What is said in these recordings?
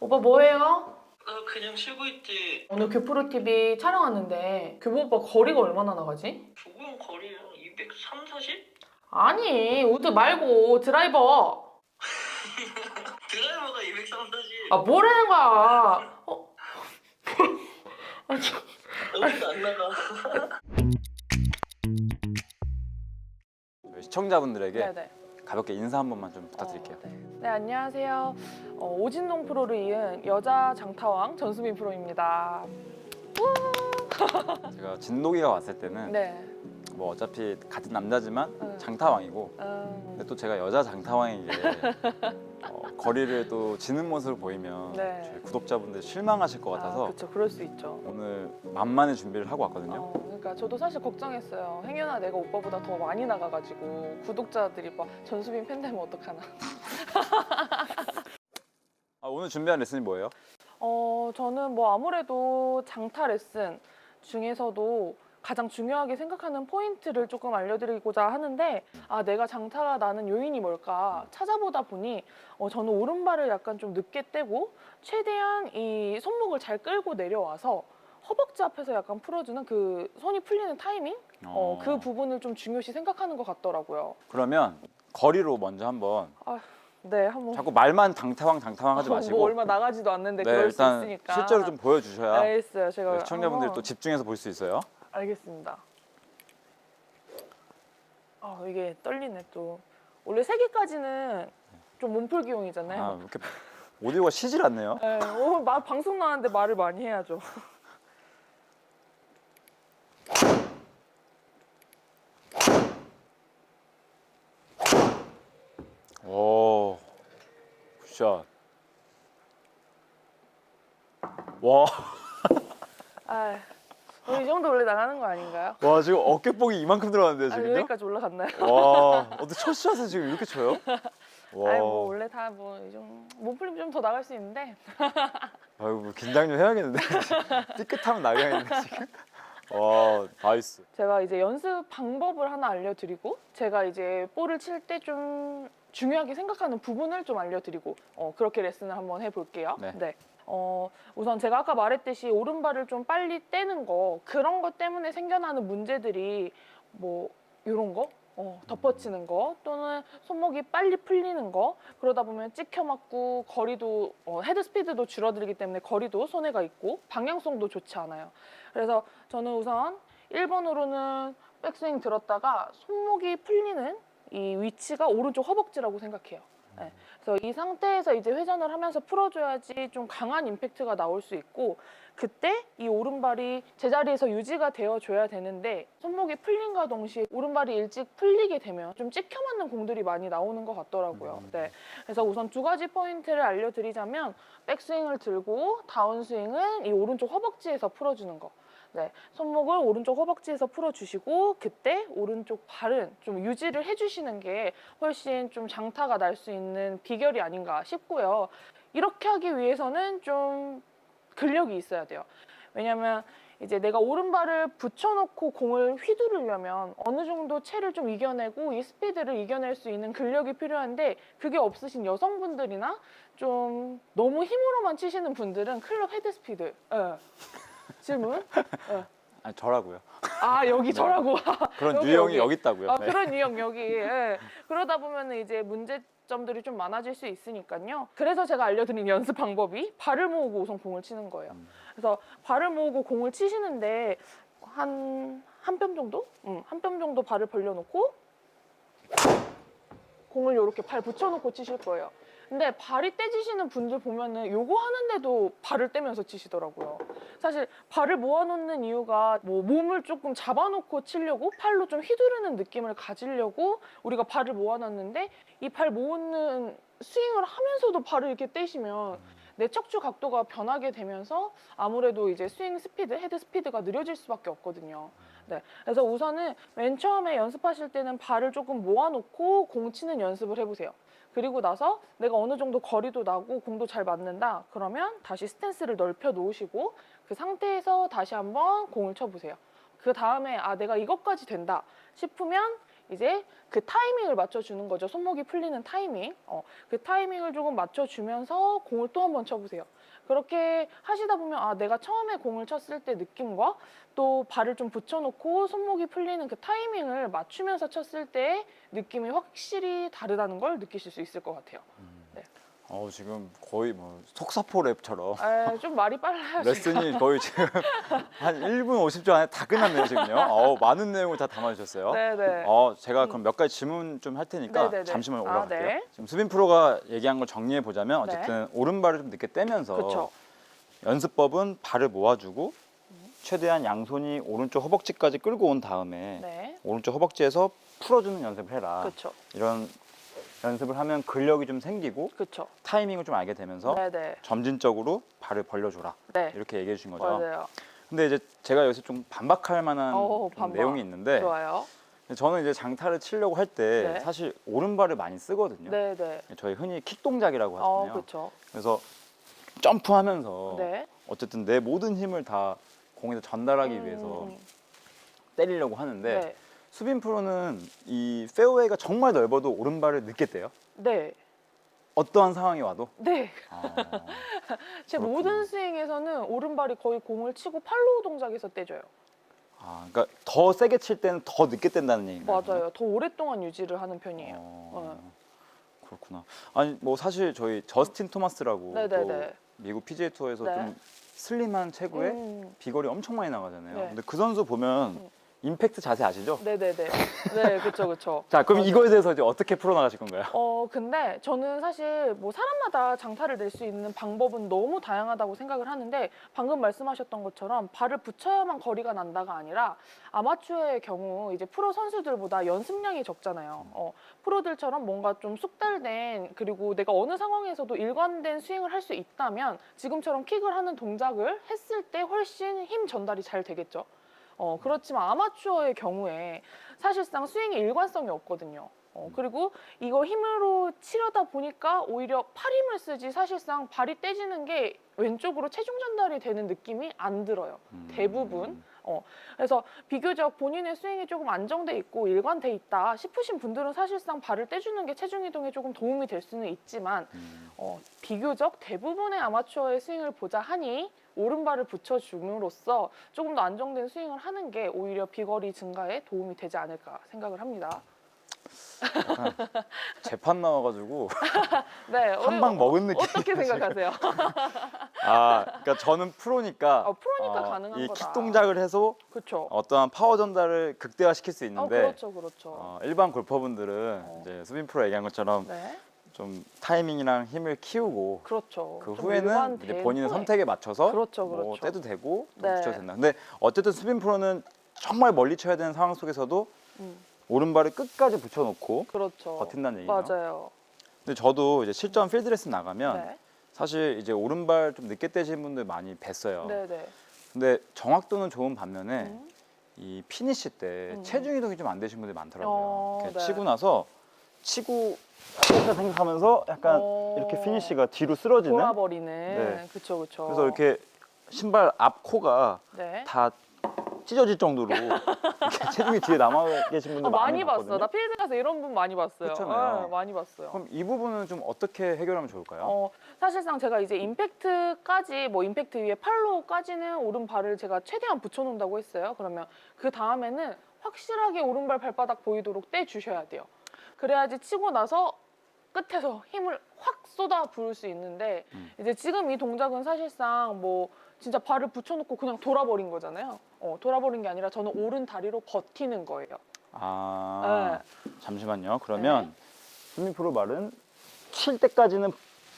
오빠 뭐해요? 그냥 쉬고 있지. 오늘 교프로TV 촬영하는데 교보 오빠 거리가 얼마나 나가지? 조금 거리야. 230, 40? 아니 우드 말고 드라이버. 드라이버가 230, 40. 아 뭐라는 거야? 아, 어디도 안 나가. 저희 시청자분들에게 네네. 가볍게 인사 한 번만 좀 부탁드릴게요. 네 안녕하세요. 오진동 프로를 이은 여자 장타왕 전수민 프로입니다. 제가 진동이가 왔을 때는 네. 뭐 어차피 같은 남자지만 응. 장타왕이고 근데 또 제가 여자 장타왕에게 거리를 또 지는 모습을 보이면 네. 저희 구독자분들 실망하실 것 같아서 그렇죠. 그럴 수 있죠. 오늘 만만의 준비를 하고 왔거든요. 그러니까 저도 사실 걱정했어요. 행여나 내가 오빠보다 더 많이 나가가지고 구독자들이 막 전수빈 팬 되면 어떡하나. 오늘 준비한 레슨이 뭐예요? 저는 뭐 아무래도 장타 레슨 중에서도 가장 중요하게 생각하는 포인트를 조금 알려드리고자 하는데, 내가 장타가 나는 요인이 뭘까 찾아보다 보니 저는 오른발을 약간 좀 늦게 떼고 최대한 이 손목을 잘 끌고 내려와서 허벅지 앞에서 약간 풀어주는 그 손이 풀리는 타이밍? 그 부분을 좀 중요시 생각하는 것 같더라고요. 그러면 거리로 먼저 한번 네, 한번. 자꾸 말만 장타왕 하지 마시고 뭐 얼마 나가지도 않는데 네, 그럴 수 일단 있으니까. 실제로 좀 보여주셔야 알겠어요. 제가 네, 시청자분들이 또 집중해서 볼 수 있어요. 알겠습니다. 이게 떨리네 또. 원래 3개까지는 좀 몸풀기용이잖아요. 이렇게 오디오가 쉬질 않네요. 네, 방송 나왔는데 말을 많이 해야죠. 오, 굿샷. 와, 이 정도 원래 나가는 거 아닌가요? 와 지금 어깨뽕이 이만큼 들어갔는데 지금요? 여기까지 올라갔나요? 와, 어떻게 첫 샷에 지금 이렇게 쳐요? 와, 뭐 원래 다 뭐 이 정도 몸풀기 좀 더 나갈 수 있는데. 아이고 뭐 긴장 좀 해야겠는데 삐끗하면 나가겠는데 지금. 와, 나이스. 제가 이제 연습 방법을 하나 알려드리고, 제가 이제 볼을 칠 때 좀 중요하게 생각하는 부분을 좀 알려드리고, 그렇게 레슨을 한번 해볼게요. 네. 우선 제가 아까 말했듯이 오른발을 좀 빨리 떼는 거, 그런 것 때문에 생겨나는 문제들이 뭐 이런 거, 덮어치는 거, 또는 손목이 빨리 풀리는 거, 그러다 보면 찍혀 맞고 거리도 헤드 스피드도 줄어들기 때문에 거리도 손해가 있고 방향성도 좋지 않아요. 그래서 저는 우선 1번으로는 백스윙 들었다가 손목이 풀리는 이 위치가 오른쪽 허벅지라고 생각해요. 네. 그래서 이 상태에서 이제 회전을 하면서 풀어줘야지 좀 강한 임팩트가 나올 수 있고, 그때 이 오른발이 제자리에서 유지가 되어줘야 되는데, 손목이 풀린과 동시에 오른발이 일찍 풀리게 되면 좀 찍혀 맞는 공들이 많이 나오는 것 같더라고요. 네. 그래서 우선 2가지 포인트를 알려드리자면, 백스윙을 들고 다운스윙은 이 오른쪽 허벅지에서 풀어주는 거. 네, 손목을 오른쪽 허벅지에서 풀어주시고, 그때 오른쪽 발은 좀 유지를 해주시는 게 훨씬 좀 장타가 날 수 있는 비결이 아닌가 싶고요. 이렇게 하기 위해서는 좀 근력이 있어야 돼요. 왜냐면 이제 내가 오른발을 붙여놓고 공을 휘두르려면 어느 정도 채를 좀 이겨내고 이 스피드를 이겨낼 수 있는 근력이 필요한데, 그게 없으신 여성분들이나 좀 너무 힘으로만 치시는 분들은 클럽 헤드 스피드. 질문? 저라고요. 여기 저라고. 그런 여기, 유형이 여기. 여기 있다고요. 네. 그런 유형 여기. 예. 그러다 보면 이제 문제점들이 좀 많아질 수 있으니까요. 그래서 제가 알려드린 연습 방법이 발을 모으고 우선 공을 치는 거예요. 그래서 발을 모으고 공을 치시는데 한 뼘 정도? 한 뼘 정도 발을 벌려놓고 공을 이렇게 발 붙여놓고 치실 거예요. 근데 발이 떼지시는 분들 보면은 요거 하는데도 발을 떼면서 치시더라고요. 사실 발을 모아놓는 이유가 뭐 몸을 조금 잡아놓고 치려고, 팔로 좀 휘두르는 느낌을 가지려고 우리가 발을 모아놨는데, 이 발 모으는 스윙을 하면서도 발을 이렇게 떼시면 내 척추 각도가 변하게 되면서 아무래도 이제 스윙 스피드, 헤드 스피드가 느려질 수밖에 없거든요. 네, 그래서 우선은 맨 처음에 연습하실 때는 발을 조금 모아놓고 공 치는 연습을 해보세요. 그리고 나서 내가 어느 정도 거리도 나고 공도 잘 맞는다 그러면 다시 스탠스를 넓혀 놓으시고 그 상태에서 다시 한번 공을 쳐보세요. 그 다음에 내가 이것까지 된다 싶으면 이제 그 타이밍을 맞춰주는 거죠. 손목이 풀리는 타이밍. 그 타이밍을 조금 맞춰주면서 공을 또 한 번 쳐보세요. 그렇게 하시다 보면 아 내가 처음에 공을 쳤을 때 느낌과 또 발을 좀 붙여놓고 손목이 풀리는 그 타이밍을 맞추면서 쳤을 때 느낌이 확실히 다르다는 걸 느끼실 수 있을 것 같아요. 지금 거의 뭐 속사포 랩처럼 좀 말이 빨라요. 레슨이 거의 지금 한 1분 50초 안에 다 끝났네요 지금요. 많은 내용을 다 담아주셨어요. 네네. 제가 그럼 몇 가지 질문 좀 할 테니까 네네네. 잠시만 올라갈게요. 네. 지금 수빈 프로가 얘기한 걸 정리해 보자면 어쨌든 오른발을 좀 늦게 떼면서 그렇죠. 연습법은 발을 모아주고 최대한 양손이 오른쪽 허벅지까지 끌고 온 다음에 네. 오른쪽 허벅지에서 풀어주는 연습을 해라. 그렇죠. 이런 연습을 하면 근력이 좀 생기고 그렇죠. 타이밍을 좀 알게 되면서 네네. 점진적으로 발을 벌려줘라. 네. 이렇게 얘기해 주신 거죠. 맞아요. 근데 이제 제가 여기서 좀 반박할 만한 좀 반박. 내용이 있는데 좋아요. 저는 이제 장타를 치려고 할 때 네. 사실 오른발을 많이 쓰거든요. 네네. 저희 흔히 킥 동작이라고 하잖아요. 그렇죠. 그래서 점프하면서 네. 어쨌든 내 모든 힘을 다 공에다 전달하기 위해서 때리려고 하는데 네. 수빈 프로는 이 페어웨이가 정말 넓어도 오른발을 늦게 떼요. 네. 어떠한 상황이 와도. 네. 제 그렇구나. 모든 스윙에서는 오른발이 거의 공을 치고 팔로우 동작에서 떼줘요. 그러니까 더 세게 칠 때는 더 늦게 뗀다는 얘기인가요? 맞아요. 더 오랫동안 유지를 하는 편이에요. 그렇구나. 아니 뭐 사실 저희 저스틴 토마스라고 네네네. 또 미국 PGA 투어에서 네. 좀 슬림한 체구에 비거리 엄청 많이 나가잖아요. 근데 그 선수 보면 임팩트 자세 아시죠? 네네네. 네, 그렇죠, 그렇죠. 자, 그럼 맞아요. 이거에 대해서 이제 어떻게 풀어나가실 건가요? 근데 저는 사실 뭐 사람마다 장타를 낼 수 있는 방법은 너무 다양하다고 생각을 하는데 방금 말씀하셨던 것처럼 발을 붙여야만 거리가 난다가 아니라 아마추어의 경우 이제 프로 선수들보다 연습량이 적잖아요. 프로들처럼 뭔가 좀 숙달된 그리고 내가 어느 상황에서도 일관된 스윙을 할 수 있다면 지금처럼 킥을 하는 동작을 했을 때 훨씬 힘 전달이 잘 되겠죠. 그렇지만 아마추어의 경우에 사실상 스윙에 일관성이 없거든요. 그리고 이거 힘으로 치려다 보니까 오히려 팔 힘을 쓰지 사실상 발이 떼지는 게 왼쪽으로 체중 전달이 되는 느낌이 안 들어요. 대부분. 그래서 비교적 본인의 스윙이 조금 안정돼 있고 일관돼 있다 싶으신 분들은 사실상 발을 떼주는 게 체중 이동에 조금 도움이 될 수는 있지만 비교적 대부분의 아마추어의 스윙을 보자 하니 오른발을 붙여줌으로써 조금 더 안정된 스윙을 하는 게 오히려 비거리 증가에 도움이 되지 않을까 생각을 합니다. 재판 나와가지고 네, 한 방 먹은 느낌. 어떻게 생각하세요? 그러니까 저는 프로니까 프로니까 가능한 이 거다. 킥 동작을 해서 그렇죠. 어떠한 파워 전달을 극대화시킬 수 있는데 그렇죠, 그렇죠. 일반 골퍼분들은 이제 수빈 프로 얘기한 것처럼 네, 좀 타이밍이랑 힘을 키우고 그렇죠. 그 좀 후에는 일관된 이제 본인의 후에. 선택에 맞춰서 그렇죠, 뭐 그렇죠. 떼도 되고 또 네. 붙여도 된다. 근데 어쨌든 수빈 프로는 정말 멀리 쳐야 되는 상황 속에서도 음, 오른발을 끝까지 붙여놓고 그렇죠. 버틴다는 얘기죠. 맞아요. 근데 저도 이제 실전 필드 레슨 나가면 네, 사실 이제 오른발 좀 늦게 떼시는 분들 많이 뵀어요. 네, 네. 근데 정확도는 좋은 반면에 음. 이 피니시 때 체중 이동이 좀 안 되신 분들이 많더라고요. 이렇게 네. 치고 나서 치고 이렇게 생각하면서 약간 이렇게 피니시가 뒤로 쓰러지는. 돌아버리는. 네. 그렇죠, 그렇죠. 그래서 이렇게 신발 앞 코가 네. 다 찢어질 정도로 이렇게 체중이 뒤에 남아 계신 분들 많이 봤거든요. 봤어. 나 필드 가서 이런 분 많이 봤어요. 그렇잖아요. 네, 많이 봤어요. 그럼 이 부분은 좀 어떻게 해결하면 좋을까요? 사실상 제가 이제 임팩트까지 뭐 임팩트 위에 팔로우까지는 오른발을 제가 최대한 붙여놓는다고 했어요. 그러면 그 다음에는 확실하게 오른발 발바닥 보이도록 떼주셔야 돼요. 그래야지 치고 나서 끝에서 힘을 확 쏟아 부을 수 있는데 이제 지금 이 동작은 사실상 뭐 진짜 발을 붙여놓고 그냥 돌아버린 거잖아요. 돌아버린 게 아니라 저는 오른 다리로 버티는 거예요. 잠시만요. 그러면 수민 프로 말은 칠 때까지는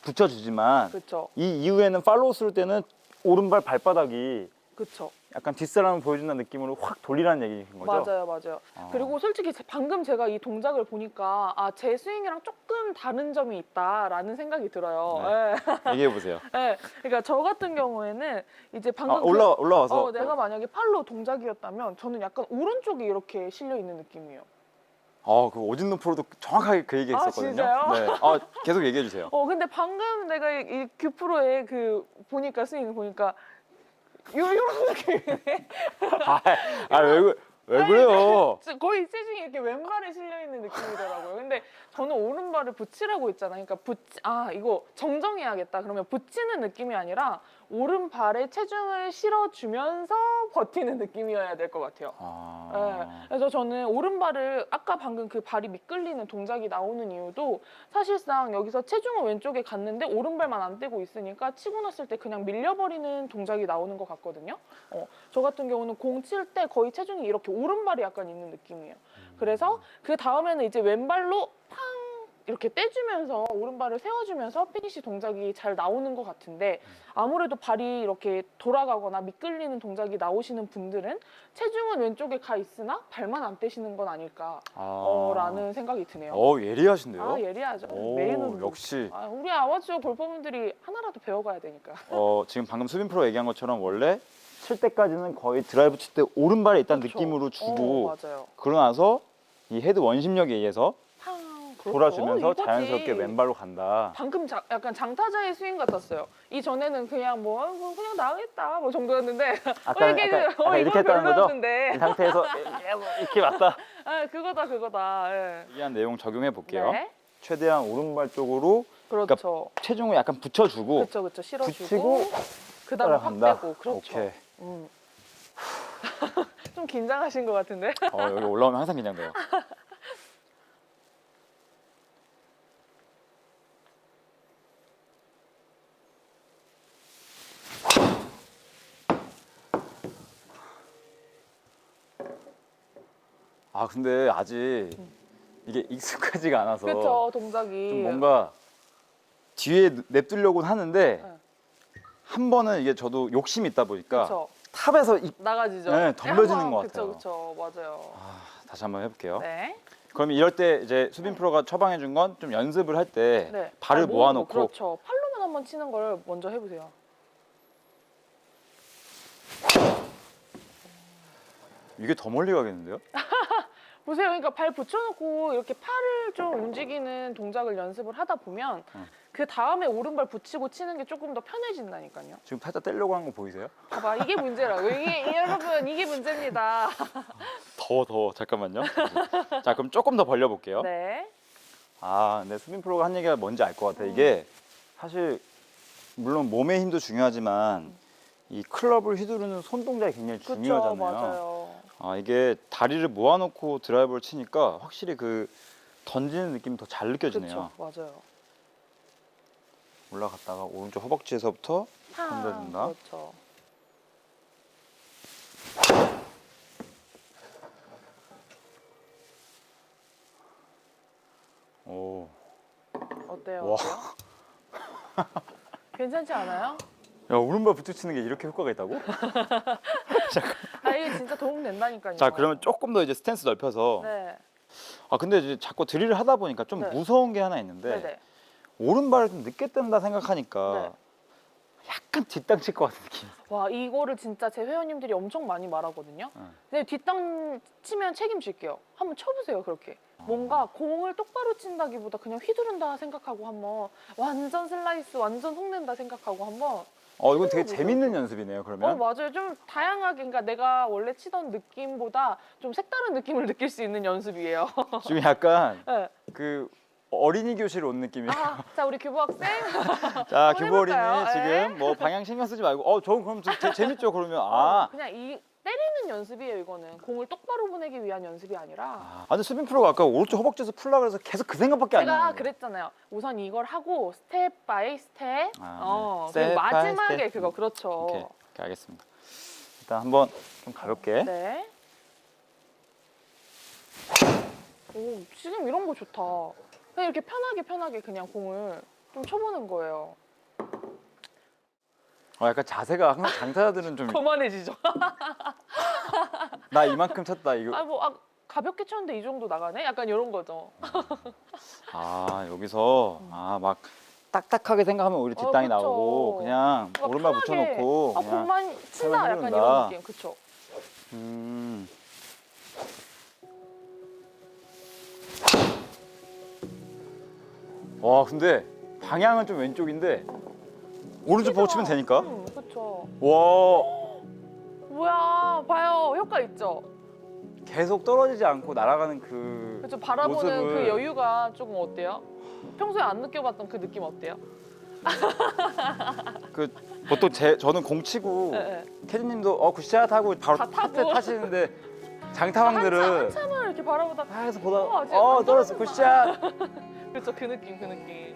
붙여주지만 그렇죠. 이 이후에는 팔로우 쓸 때는 오른발 발바닥이 그렇죠. 약간 뒷사람을 보여준다는 느낌으로 확 돌리라는 얘기인 거죠? 맞아요, 맞아요. 그리고 솔직히 방금 제가 이 동작을 보니까 제 스윙이랑 조금 다른 점이 있다라는 생각이 들어요. 네. 얘기해 보세요. 네. 그러니까 저 같은 경우에는 이제 방금 올라와서 내가 만약에 팔로 동작이었다면 저는 약간 오른쪽이 이렇게 실려 있는 느낌이에요. 그 오진노 프로도 정확하게 그 얘기 했었거든요. 진짜요? 네. 계속 얘기해 주세요. 근데 방금 내가 이 큐프로의 그 보니까 스윙 보니까 요런 느낌이네. 왜 그래요? 거의 체중이 이렇게 왼발에 실려 있는 느낌이더라고요. 근데 저는 오른발을 붙이라고 했잖아요. 그러니까 이거 정정해야겠다. 그러면 붙이는 느낌이 아니라 오른발에 체중을 실어주면서 버티는 느낌이어야 될 것 같아요. 네, 그래서 저는 오른발을 아까 방금 그 발이 미끌리는 동작이 나오는 이유도 사실상 여기서 체중은 왼쪽에 갔는데 오른발만 안 떼고 있으니까 치고 났을 때 그냥 밀려버리는 동작이 나오는 것 같거든요. 저 같은 경우는 공 칠 때 거의 체중이 이렇게 오른발이 약간 있는 느낌이에요. 그래서 그 다음에는 이제 왼발로 팡 이렇게 떼주면서 오른발을 세워주면서 피니시 동작이 잘 나오는 것 같은데 아무래도 발이 이렇게 돌아가거나 미끌리는 동작이 나오시는 분들은 체중은 왼쪽에 가 있으나 발만 안 떼시는 건 아닐까 라는 생각이 드네요. 예리하신데요? 예리하죠. 오, 메인은 역시. 우리 아마추어 골퍼분들이 하나라도 배워가야 되니까. 지금 방금 수빈 프로 얘기한 것처럼 원래 칠 때까지는 거의 드라이브 칠 때 오른발에 있다는 그렇죠. 느낌으로 주고 맞아요. 그러고 나서 이 헤드 원심력에 의해서 팡, 그렇죠. 돌아주면서 이거지. 자연스럽게 왼발로 간다. 방금 약간 장타자의 스윙 같았어요. 이 전에는 그냥 그냥 나가겠다 정도였는데 약간 이렇게 했다는 거죠? 이 상태에서 이렇게 왔다. 그거다. 예. 이한 내용 적용해 볼게요. 네. 최대한 오른발 쪽으로 그렇죠. 체중을 약간 붙여주고 그렇죠. 실어주고 붙이고 그다음에 확 따라간다. 빼고 그렇죠. 오케이. 좀 긴장하신 것 같은데. 여기 올라오면 항상 긴장돼요. 근데 아직 이게 익숙하지가 않아서 그렇죠. 동작이 좀 뭔가 뒤에 냅두려고는 하는데 네. 한 번은 이게 저도 욕심이 있다 보니까 그렇죠. 탑에서 나가지죠. 네, 덤벼지는 것 같아요. 그렇죠. 맞아요. 다시 한번 해볼게요. 네. 그럼 이럴 때 이제 수빈 프로가 처방해 준 건 좀 연습을 할 때 네. 발을 모아놓고 그렇죠. 팔로만 한번 치는 걸 먼저 해보세요. 이게 더 멀리 가겠는데요? 보세요. 그러니까 발 붙여놓고 이렇게 팔을 좀 움직이는 동작을 연습을 하다 보면 그 다음에 오른발 붙이고 치는 게 조금 더 편해진다니까요. 지금 살짝 떼려고 한 거 보이세요? 봐봐, 이게 문제라고. 여러분, 이게 문제입니다. 더워 잠깐만요. 자 그럼 조금 더 벌려볼게요. 네. 근데 수빈 프로가 한 얘기가 뭔지 알 것 같아. 이게 사실 물론 몸의 힘도 중요하지만 이 클럽을 휘두르는 손 동작이 굉장히 그렇죠. 중요하잖아요. 맞아요. 이게 다리를 모아놓고 드라이버를 치니까 확실히 그 던지는 느낌이 더 잘 느껴지네요. 그렇죠. 맞아요. 올라갔다가 오른쪽 허벅지에서부터 던져준다. 그렇죠. 오. 어때요? 와. 어때요? 괜찮지 않아요? 야 오른발 붙이치는 게 이렇게 효과가 있다고? 이게 진짜 도움 된다니까요. 자 그러면 조금 더 이제 스탠스 넓혀서. 네. 근데 이제 자꾸 드릴을 하다 보니까 좀 네. 무서운 게 하나 있는데 네네. 오른발을 좀 늦게 뜬다 생각하니까 네. 약간 뒷땅 칠 것 같은 느낌. 와, 이거를 진짜 제 회원님들이 엄청 많이 말하거든요. 근데 뒷땅 치면 책임질게요. 한번 쳐보세요, 그렇게. 뭔가 공을 똑바로 친다기보다 그냥 휘두른다 생각하고 한번 완전 슬라이스, 완전 속낸다 생각하고 한번. 이건 되게 해보세요. 재밌는 연습이네요. 그러면. 맞아요. 좀 다양하게, 그러니까 내가 원래 치던 느낌보다 좀 색다른 느낌을 느낄 수 있는 연습이에요. 지금 약간 네. 그 어린이 교실 온 느낌이에요. 자, 우리 규보 학생. 자, 한번 규보 어린이 해볼까요? 지금 뭐 방향 신경 쓰지 말고 저 그럼 재밌죠. 그러면 그냥 이 때리는 연습이에요, 이거는. 공을 똑바로 보내기 위한 연습이 아니라. 근데 수빈 프로가 아까 오른쪽 허벅지에서 풀라 그래서 계속 그 생각밖에 안 나요. 제가 그랬잖아요. 우선 이걸 하고 스텝 바이 스텝. 네. 그리고 스텝 바이 마지막에 스텝. 그거 그렇죠. 오케이, 알겠습니다. 일단 한번 좀 가볍게. 네. 오, 지금 이런 거 좋다. 그냥 이렇게 편하게 그냥 공을 좀 쳐보는 거예요. 약간 자세가 항상 장타자들은 좀 거만해지죠. 나 이만큼 쳤다 이거. 가볍게 쳤는데 이 정도 나가네? 약간 이런 거죠. 여기서 막 딱딱하게 생각하면 오히려 뒷땅이 그쵸. 나오고 그냥 막 오른발 편하게, 붙여놓고 그냥 공만 친다 편하게 약간 흐른다. 이런 느낌. 그쵸? 와 근데 방향은 좀 왼쪽인데 오른쪽 보고 치면 되니까. 그쵸. 와. 뭐야, 봐요. 효과 있죠? 계속 떨어지지 않고 날아가는 그 그렇죠. 바라보는 모습을- 그 여유가 조금 어때요? 평소에 안 느껴봤던 그 느낌 어때요? 그 보통 저는 공 치고 네, 네. 캐디님도 굿샷 하고 바로 다 타고. 팟에 타시는데 장타왕들은 한참을 이렇게 바라보다 아서 보다 아직 안 떨어졌어 떨어졌나? 굿샷. 그렇죠. 그 느낌.